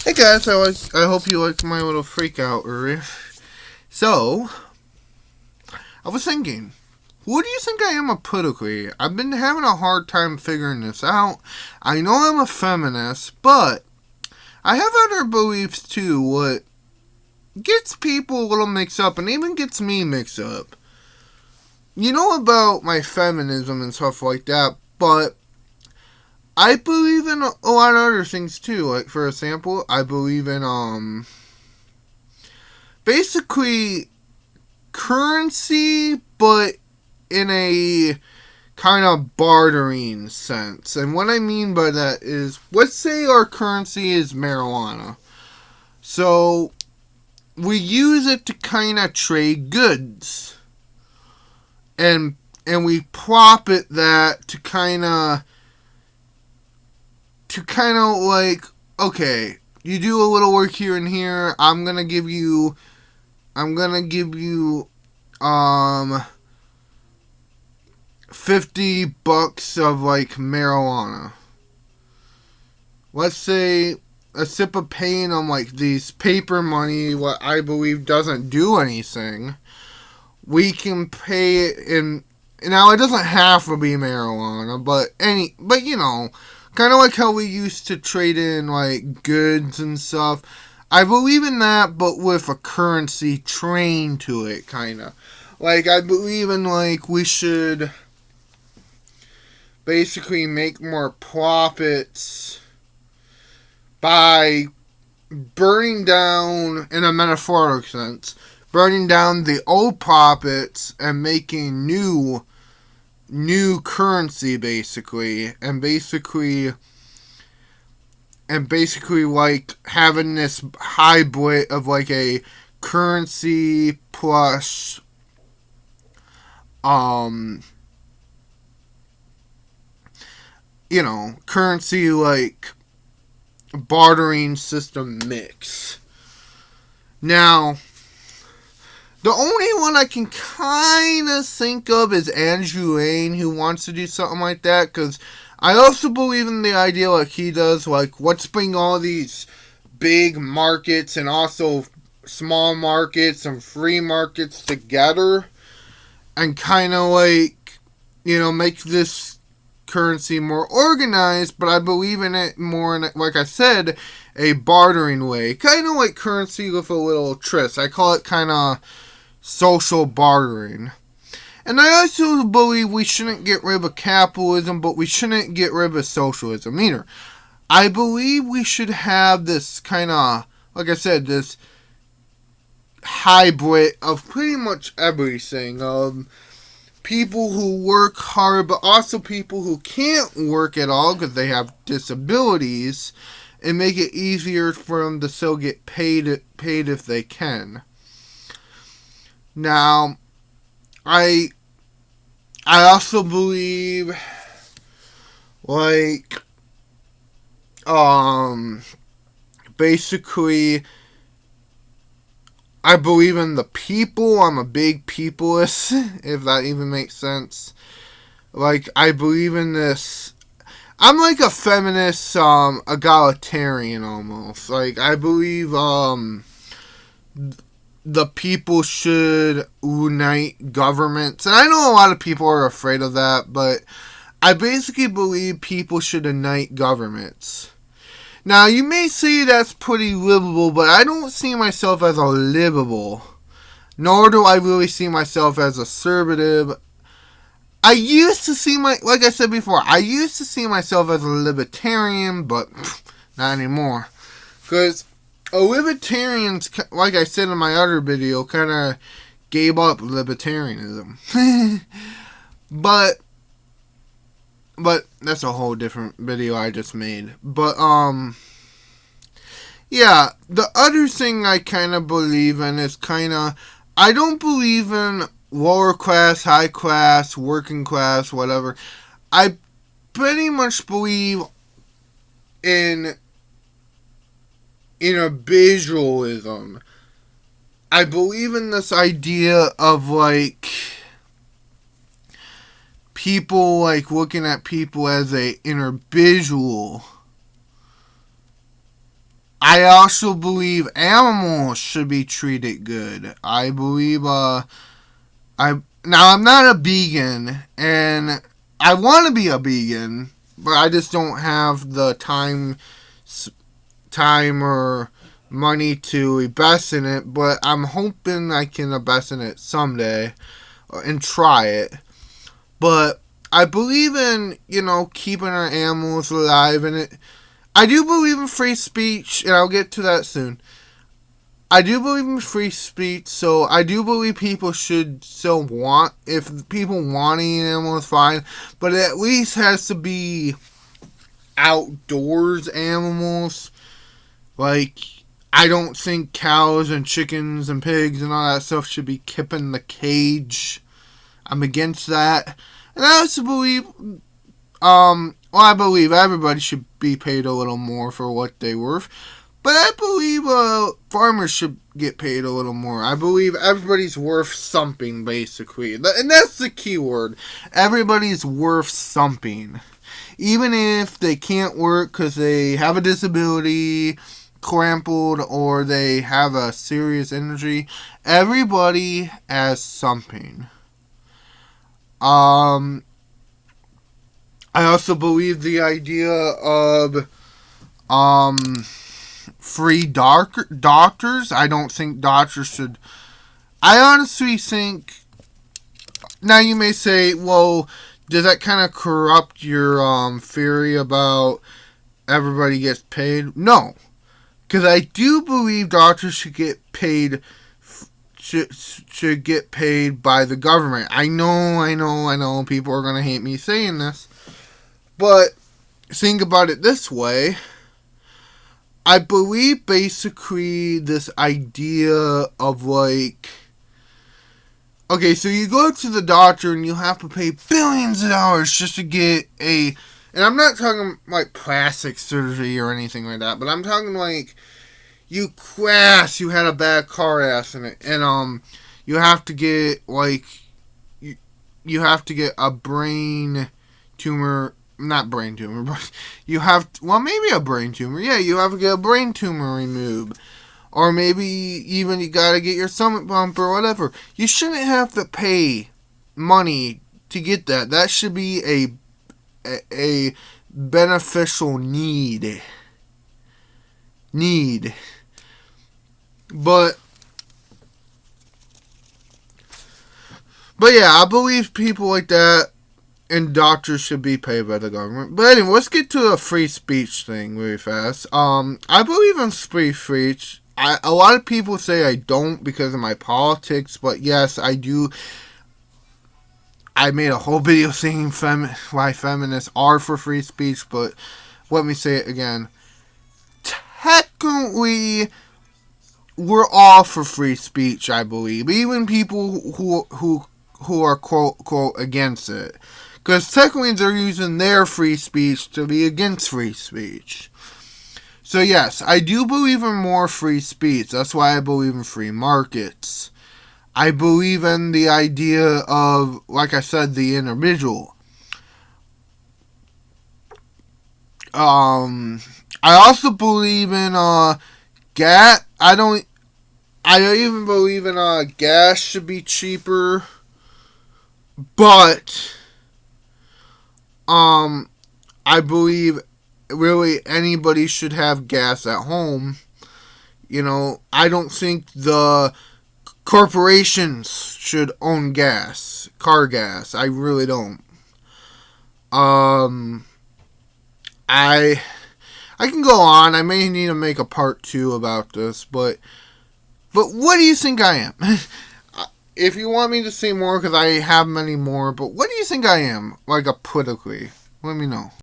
Hey guys, I hope you like my little freak out earlier. So, I was thinking, who do you think I am politically? I've been having a hard time figuring this out. I know I'm a feminist, but I have other beliefs too, what gets people a little mixed up and even gets me mixed up. You know about my feminism and stuff like that, but I believe in a lot of other things too. Like, for example, I believe in, basically currency, but in a kind of bartering sense. And what I mean by that is, let's say our currency is marijuana. So, we use it to kind of trade goods. And we profit that to kind of like, okay, you do a little work here and here, I'm gonna give you 50 bucks of like marijuana. Let's say a sip of pain on like these paper money, what I believe doesn't do anything. We can pay it in, now it doesn't have to be marijuana, but you know, kind of like how we used to trade in like goods and stuff. I believe in that, but with a currency trained to it, kind of. Like, I believe in, like, we should basically make more profits by burning down, in a metaphorical sense, burning down the old profits and making new currency, basically. And basically like having this hybrid of like a currency plus currency like bartering system mix. Now, the only one I can kind of think of is Andrew Lane, who wants to do something like that, because I also believe in the idea like he does, like, let's bring all these big markets and also small markets and free markets together and kind of like, make this currency more organized, but I believe in it more in, like I said, a bartering way. Kind of like currency with a little twist. I call it kind of social bartering. And I also believe we shouldn't get rid of capitalism, but we shouldn't get rid of socialism either. I believe we should have this kind of, like I said, this hybrid of pretty much everything. People who work hard, but also people who can't work at all because they have disabilities, and make it easier for them to still get paid if they can. Now, I also believe, like, basically, I believe in the people. I'm a big peopleist, if that even makes sense. Like, I believe in this. I'm like a feminist, egalitarian almost. Like, I believe, the people should unite governments. And I know a lot of people are afraid of that, but I basically believe people should unite governments. Now, you may say that's pretty livable, but I don't see myself as a livable. Nor do I really see myself as a conservative. I used to see like I said before, I used to see myself as a libertarian, but not anymore. Because a libertarian, like I said in my other video, kind of gave up libertarianism. But that's a whole different video I just made. But, yeah, the other thing I kind of believe in is I don't believe in lower class, high class, working class, whatever. I pretty much believe in individualism. I believe in this idea of, like, people, like, looking at people as a individual. I also believe animals should be treated good. I believe now I'm not a vegan, and I want to be a vegan, but I just don't have the time or money to invest in it. But I'm hoping I can invest in it someday and try it. But I believe in, keeping our animals alive, and I do believe in free speech, and I'll get to that soon. I do believe in free speech, so I do believe people should still if people want to eat animals, fine, but it at least has to be outdoors animals. Like, I don't think cows and chickens and pigs and all that stuff should be kept in the cage. I'm against that. And I also believe, I believe everybody should be paid a little more for what they're worth. But I believe farmers should get paid a little more. I believe everybody's worth something, basically. And that's the key word. Everybody's worth something. Even if they can't work because they have a disability, crippled, or they have a serious injury, everybody has something. I also believe the idea of free doctors. I don't think doctors should. I honestly think. Now you may say, well, does that kind of corrupt your theory about everybody gets paid? No, because I do believe doctors should get paid. Should get paid by the government. I know. People are gonna hate me saying this, but think about it this way. I believe basically this idea of like, okay, so you go to the doctor and you have to pay billions of dollars just to get and I'm not talking like plastic surgery or anything like that, but I'm talking like you had a bad car accident and you have to get like you have to get a brain tumor. Not brain tumor, but maybe a brain tumor. Yeah, you have to get a brain tumor removed. Or maybe even you gotta get your stomach pumped or whatever. You shouldn't have to pay money to get that. That should be a beneficial need. But yeah, I believe people like that and doctors should be paid by the government. But anyway, let's get to the free speech thing really fast. I believe in free speech. A lot of people say I don't because of my politics, but yes, I do. I made a whole video saying why feminists are for free speech, but let me say it again. Technically, we're all for free speech, I believe. Even people who are quote against it. Because technically they're using their free speech to be against free speech. So yes, I do believe in more free speech. That's why I believe in free markets. I believe in the idea of, like I said, the individual. I also believe in gas. I even believe in gas should be cheaper. But I believe really anybody should have gas at home. I don't think the corporations should own car gas. I really don't. I can go on. I may need to make a part 2 about this, but what do you think I am? If you want me to say more, because I have many more, but what do you think I am, like, politically? Let me know.